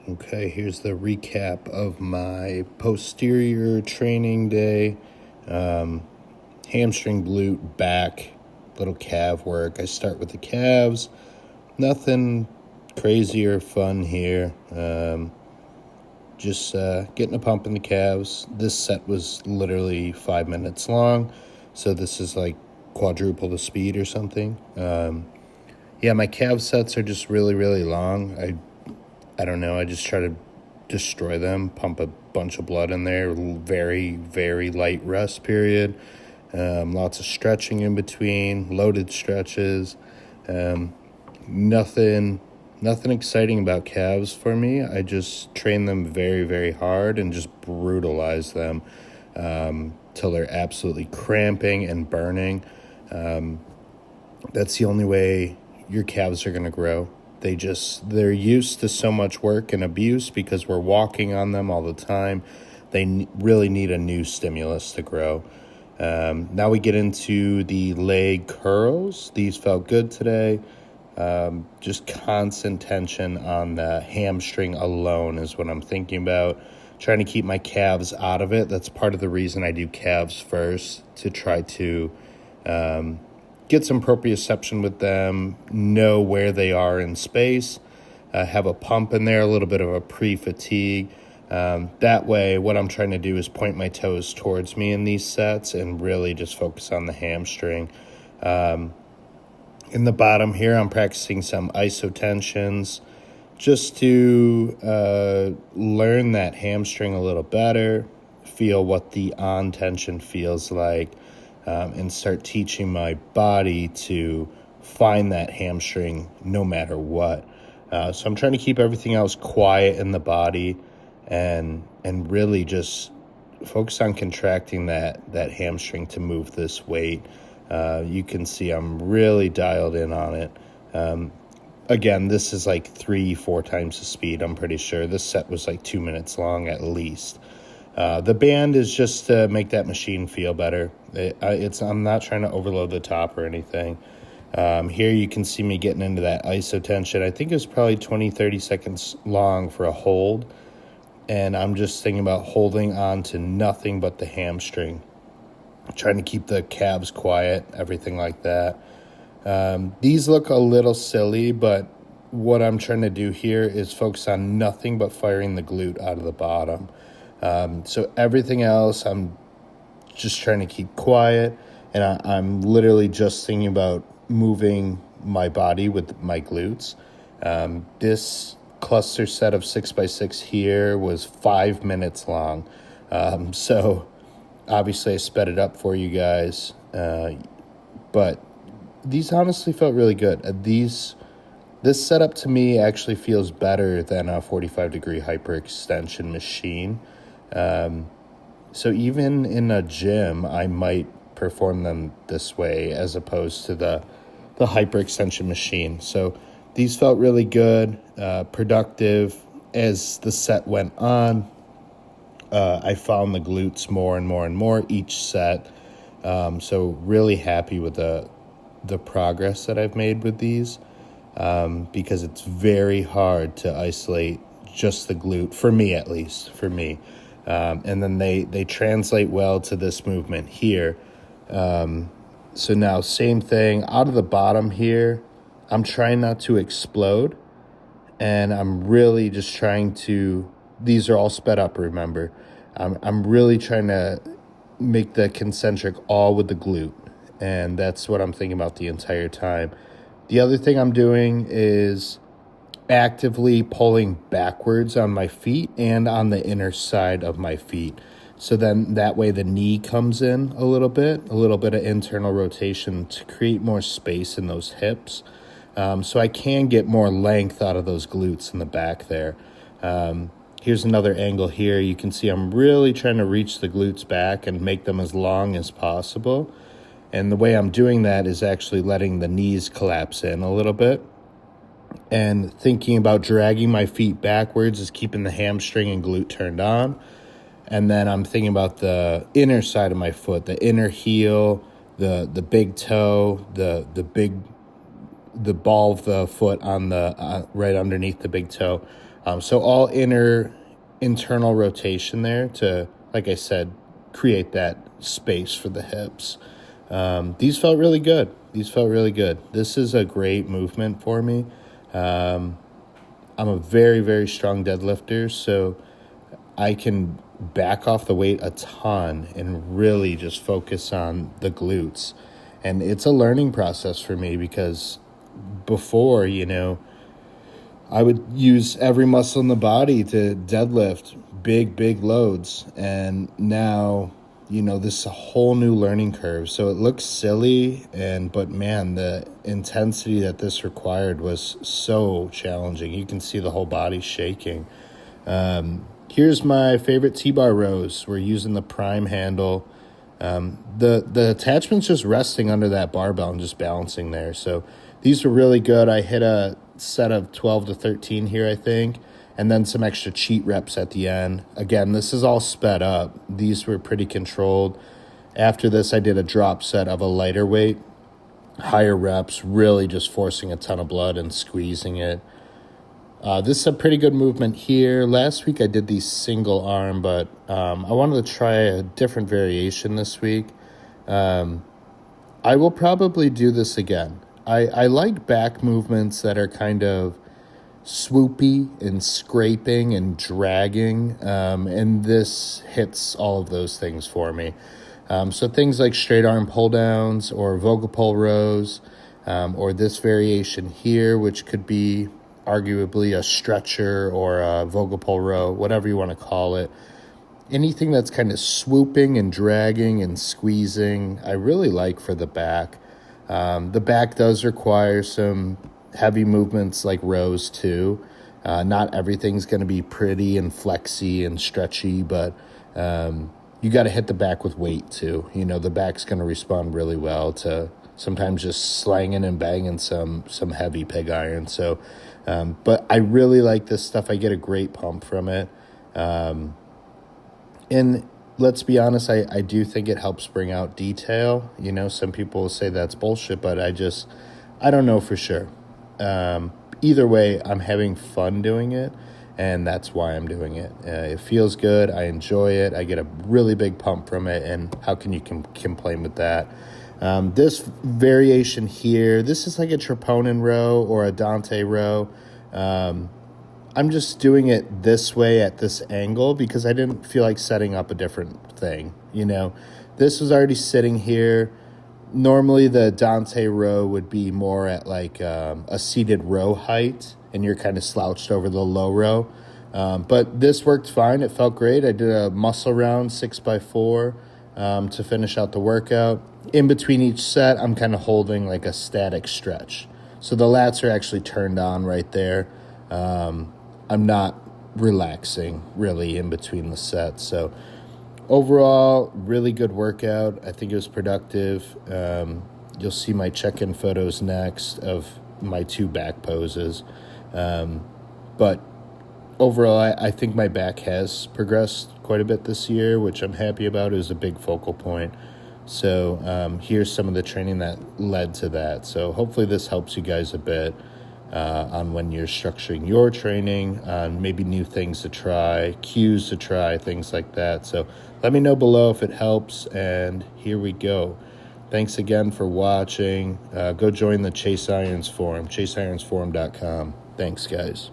Okay, here's the recap of my posterior training day. Hamstring, glute, back, little calf work. I start with the calves. Nothing crazy or fun here. Just getting a pump in the calves. This set was literally 5 minutes long, so this is like quadruple the speed or something. Yeah, my calf sets are just really, really long. I don't know. I just try to destroy them, pump a bunch of blood in there. Very, very light rest period. Lots of stretching in between, loaded stretches. Nothing exciting about calves for me. I just train them very, very hard and just brutalize them till they're absolutely cramping and burning. That's the only way your calves are going to grow. They're used to so much work and abuse because we're walking on them all the time. They really need a new stimulus to grow. Now we get into the leg curls. These felt good today. Just constant tension on the hamstring alone is what I'm thinking about. Trying to keep my calves out of it. That's part of the reason I do calves first, to try to get some proprioception with them, know where they are in space, have a pump in there, a little bit of a pre-fatigue. That way, what I'm trying to do is point my toes towards me in these sets and really just focus on the hamstring. In the bottom here, I'm practicing some isotensions just to learn that hamstring a little better, feel what the on tension feels like, and start teaching my body to find that hamstring no matter what. So I'm trying to keep everything else quiet in the body and really just focus on contracting that hamstring to move this weight. You can see I'm really dialed in on it. Again, this is like 3-4 times the speed, I'm pretty sure. This set was like 2 minutes long at least. The band is just to make that machine feel better. I'm not trying to overload the top or anything. Here you can see me getting into that isotension. I think it was probably 20-30 seconds long for a hold. And I'm just thinking about holding on to nothing but the hamstring. Trying to keep the calves quiet, everything like that. These look a little silly, but what I'm trying to do here is focus on nothing but firing the glute out of the bottom. So everything else, I'm just trying to keep quiet, and I'm literally just thinking about moving my body with my glutes. This cluster set of 6x6 here was 5 minutes long. So obviously I sped it up for you guys, but these honestly felt really good. This setup to me actually feels better than a 45-degree hyperextension machine. So even in a gym, I might perform them this way as opposed to the hyperextension machine. So these felt really good, productive. As the set went on, I found the glutes more and more and more each set. So really happy with the progress that I've made with these, because it's very hard to isolate just the glute, for me at least, for me. And then they translate well to this movement here. So now same thing out of the bottom here. I'm trying not to explode, and I'm really just trying to, these are all sped up, remember. I'm really trying to make the concentric all with the glute, and that's what I'm thinking about the entire time. The other thing I'm doing is actively pulling backwards on my feet and on the inner side of my feet. So then that way the knee comes in a little bit of internal rotation to create more space in those hips. So I can get more length out of those glutes in the back there. Here's another angle here. You can see I'm really trying to reach the glutes back and make them as long as possible. And the way I'm doing that is actually letting the knees collapse in a little bit. And thinking about dragging my feet backwards is keeping the hamstring and glute turned on. And then I'm thinking about the inner side of my foot, the inner heel, the big toe, the ball of the foot on the right underneath the big toe. So all internal rotation there to, like I said, create that space for the hips. These felt really good. This is a great movement for me. I'm a very, very strong deadlifter, so I can back off the weight a ton and really just focus on the glutes. And it's a learning process for me because before, I would use every muscle in the body to deadlift big loads. And now, this is a whole new learning curve. So it looks silly, but man, the intensity that this required was so challenging. You can see the whole body shaking. Here's my favorite T-bar rows. We're using the prime handle. The attachment's just resting under that barbell and just balancing there. So these were really good. I hit a set of 12 to 13 here, I think, and then some extra cheat reps at the end. Again, this is all sped up. These were pretty controlled. After this, I did a drop set of a lighter weight, higher reps, really just forcing a ton of blood and squeezing it. This is a pretty good movement here. Last week I did the single arm, but I wanted to try a different variation this week. I will probably do this again. I like back movements that are kind of swoopy and scraping and dragging, and this hits all of those things for me. So things like straight arm pull downs or vocal pull rows, or this variation here, which could be arguably a stretcher or a vocal pull row, whatever you want to call it. Anything that's kind of swooping and dragging and squeezing, I really like for the back. The back does require some heavy movements like rows too. Not everything's going to be pretty and flexy and stretchy, but you got to hit the back with weight too. The back's going to respond really well to sometimes just slanging and banging some heavy pig iron. So, but I really like this stuff. I get a great pump from it. And let's be honest, I do think it helps bring out detail. Some people will say that's bullshit, but I don't know for sure. Either way, I'm having fun doing it, and that's why I'm doing it. It feels good. I enjoy it. I get a really big pump from it, and how can you complain with that? This variation here, this is like a troponin row or a Dante row. I'm just doing it this way at this angle because I didn't feel like setting up a different thing. This was already sitting here. Normally the Dante row would be more at like a seated row height, and you're kind of slouched over the low row. But this worked fine. It felt great. I did a muscle round 6x4 to finish out the workout. In between each set, I'm kind of holding like a static stretch. So the lats are actually turned on right there. I'm not relaxing really in between the sets. So overall, really good workout. I think it was productive. You'll see my check-in photos next of my 2 back poses. But overall, I think my back has progressed quite a bit this year, which I'm happy about. It was a big focal point. So here's some of the training that led to that. So hopefully this helps you guys a bit on when you're structuring your training, on maybe new things to try, cues to try, things like that. So let me know below if it helps, and here we go. Thanks again for watching. Go join the Chase Irons Forum, chaseironsforum.com. Thanks, guys.